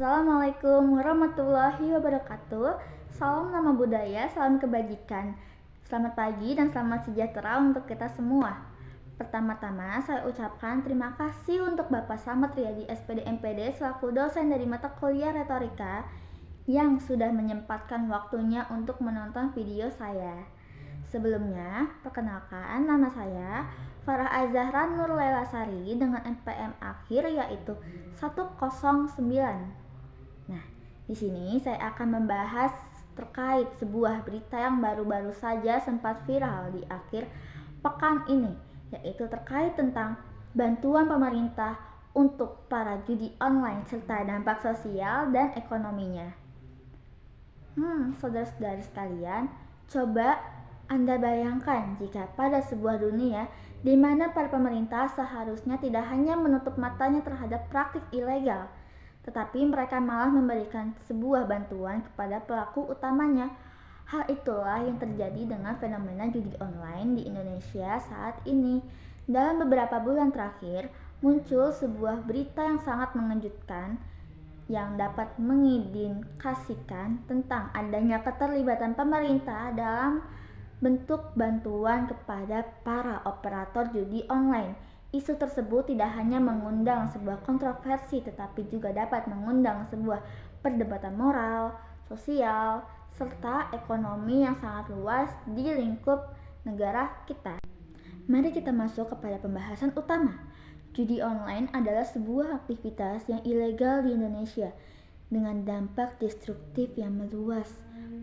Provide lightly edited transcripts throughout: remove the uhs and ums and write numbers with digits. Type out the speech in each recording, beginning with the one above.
Assalamualaikum warahmatullahi wabarakatuh. Salam nama budaya, salam kebajikan. Selamat pagi dan selamat sejahtera untuk kita semua. Pertama-tama saya ucapkan terima kasih untuk Bapak Slamet Riyadi SPD MPD selaku dosen dari mata kuliah retorika yang sudah menyempatkan waktunya untuk menonton video saya. Sebelumnya, perkenalkan nama saya Farah Azahra Nur Laila Sari dengan NPM akhir yaitu 109. Nah, di sini saya akan membahas terkait sebuah berita yang baru-baru saja sempat viral di akhir pekan ini, yaitu terkait tentang bantuan pemerintah untuk para judi online serta dampak sosial dan ekonominya. Saudara-saudari sekalian, coba Anda bayangkan jika pada sebuah dunia di mana para pemerintah seharusnya tidak hanya menutup matanya terhadap praktik ilegal, tetapi mereka malah memberikan sebuah bantuan kepada pelaku utamanya. Hal itulah yang terjadi dengan fenomena judi online di Indonesia saat ini. Dalam beberapa bulan terakhir, muncul sebuah berita yang sangat mengejutkan yang dapat mengindikasikan tentang adanya keterlibatan pemerintah dalam bentuk bantuan kepada para operator judi online. Isu tersebut tidak hanya mengundang sebuah kontroversi tetapi juga dapat mengundang sebuah perdebatan moral, sosial, serta ekonomi yang sangat luas di lingkup negara kita. Mari kita masuk kepada pembahasan utama. Judi online adalah sebuah aktivitas yang ilegal di Indonesia dengan dampak destruktif yang meluas.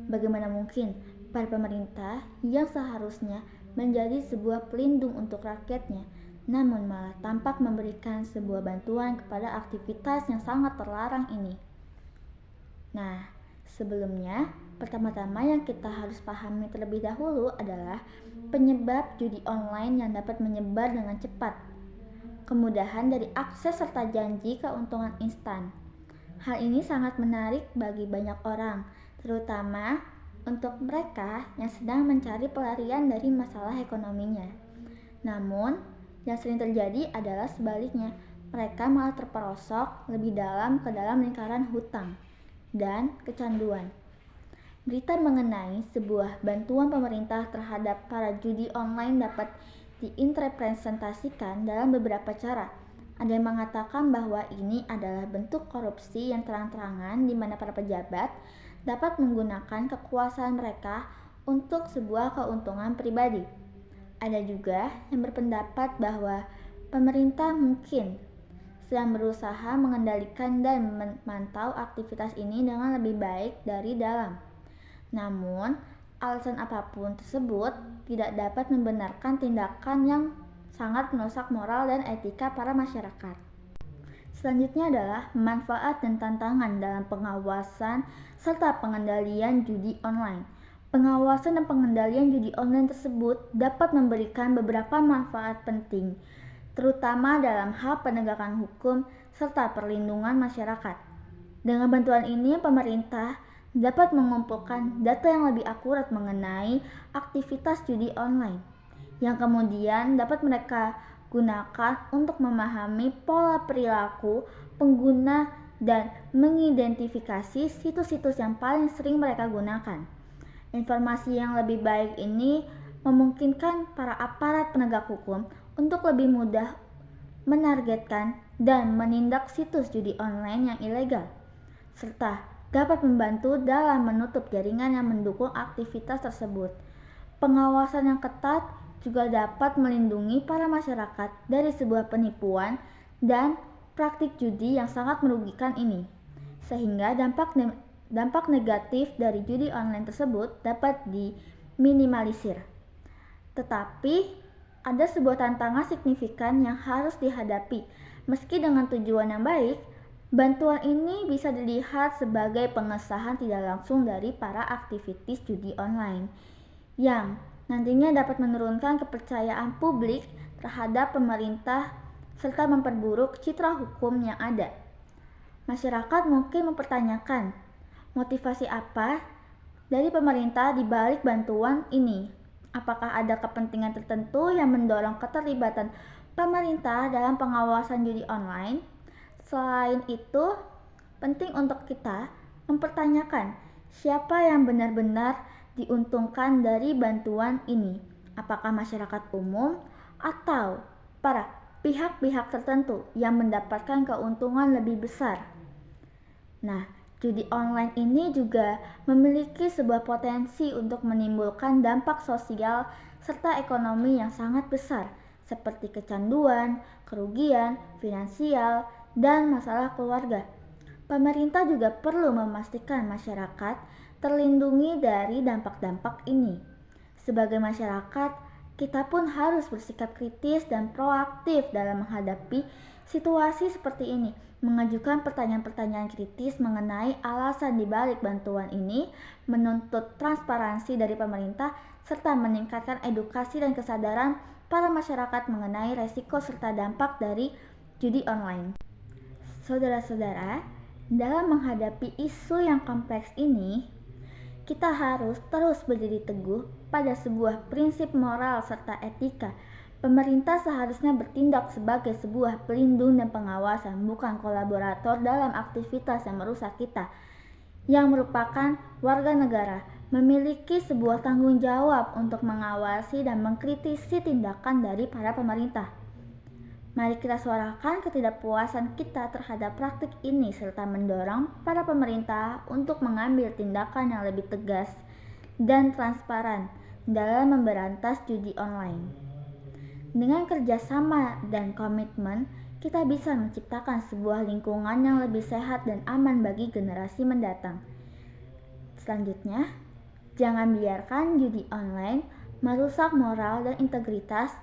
Bagaimana mungkin para pemerintah yang seharusnya menjadi sebuah pelindung untuk rakyatnya namun malah tampak memberikan sebuah bantuan kepada aktivitas yang sangat terlarang ini. Nah, sebelumnya, pertama-tama yang kita harus pahami terlebih dahulu adalah penyebab judi online yang dapat menyebar dengan cepat. Kemudahan dari akses serta janji keuntungan instan. Hal ini sangat menarik bagi banyak orang, terutama untuk mereka yang sedang mencari pelarian dari masalah ekonominya. Namun, yang sering terjadi adalah sebaliknya, mereka malah terperosok lebih dalam ke dalam lingkaran hutang dan kecanduan. Berita mengenai sebuah bantuan pemerintah terhadap para judi online dapat diinterpretasikan dalam beberapa cara. Ada yang mengatakan bahwa ini adalah bentuk korupsi yang terang-terangan di mana para pejabat dapat menggunakan kekuasaan mereka untuk sebuah keuntungan pribadi. Ada juga yang berpendapat bahwa pemerintah mungkin sedang berusaha mengendalikan dan memantau aktivitas ini dengan lebih baik dari dalam. Namun, alasan apapun tersebut tidak dapat membenarkan tindakan yang sangat merusak moral dan etika para masyarakat. Selanjutnya adalah manfaat dan tantangan dalam pengawasan serta pengendalian judi online. Pengawasan dan pengendalian judi online tersebut dapat memberikan beberapa manfaat penting, terutama dalam hal penegakan hukum serta perlindungan masyarakat. Dengan bantuan ini, pemerintah dapat mengumpulkan data yang lebih akurat mengenai aktivitas judi online, yang kemudian dapat mereka gunakan untuk memahami pola perilaku pengguna dan mengidentifikasi situs-situs yang paling sering mereka gunakan. Informasi yang lebih baik ini memungkinkan para aparat penegak hukum untuk lebih mudah menargetkan dan menindak situs judi online yang ilegal, serta dapat membantu dalam menutup jaringan yang mendukung aktivitas tersebut. Pengawasan yang ketat juga dapat melindungi para masyarakat dari sebuah penipuan dan praktik judi yang sangat merugikan ini, sehingga dampak negatif dari judi online tersebut dapat diminimalisir. Tetapi, ada sebuah tantangan signifikan yang harus dihadapi. Meski dengan tujuan yang baik, bantuan ini bisa dilihat sebagai pengesahan tidak langsung dari para aktivis judi online, yang nantinya dapat menurunkan kepercayaan publik terhadap pemerintah serta memperburuk citra hukum yang ada. Masyarakat mungkin mempertanyakan, motivasi apa dari pemerintah di balik bantuan ini? Apakah ada kepentingan tertentu yang mendorong keterlibatan pemerintah dalam pengawasan judi online? Selain itu, penting untuk kita mempertanyakan siapa yang benar-benar diuntungkan dari bantuan ini. Apakah masyarakat umum atau para pihak-pihak tertentu yang mendapatkan keuntungan lebih besar. Nah, judi online ini juga memiliki sebuah potensi untuk menimbulkan dampak sosial serta ekonomi yang sangat besar, seperti kecanduan, kerugian, finansial, dan masalah keluarga. Pemerintah juga perlu memastikan masyarakat terlindungi dari dampak-dampak ini. Sebagai masyarakat, kita pun harus bersikap kritis dan proaktif dalam menghadapi situasi seperti ini, mengajukan pertanyaan-pertanyaan kritis mengenai alasan dibalik bantuan ini, menuntut transparansi dari pemerintah, serta meningkatkan edukasi dan kesadaran para masyarakat mengenai resiko serta dampak dari judi online. Saudara-saudara, dalam menghadapi isu yang kompleks ini, kita harus terus berdiri teguh pada sebuah prinsip moral serta etika. Pemerintah seharusnya bertindak sebagai sebuah pelindung dan pengawasan, bukan kolaborator dalam aktivitas yang merusak kita. Yang merupakan warga negara, memiliki sebuah tanggung jawab untuk mengawasi dan mengkritisi tindakan dari para pemerintah. Mari kita suarakan ketidakpuasan kita terhadap praktik ini serta mendorong para pemerintah untuk mengambil tindakan yang lebih tegas dan transparan dalam memberantas judi online. Dengan kerjasama dan komitmen, kita bisa menciptakan sebuah lingkungan yang lebih sehat dan aman bagi generasi mendatang. Selanjutnya, jangan biarkan judi online merusak moral dan integritas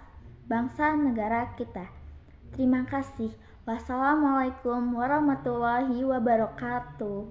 bangsa negara kita. Terima kasih. Wassalamualaikum warahmatullahi wabarakatuh.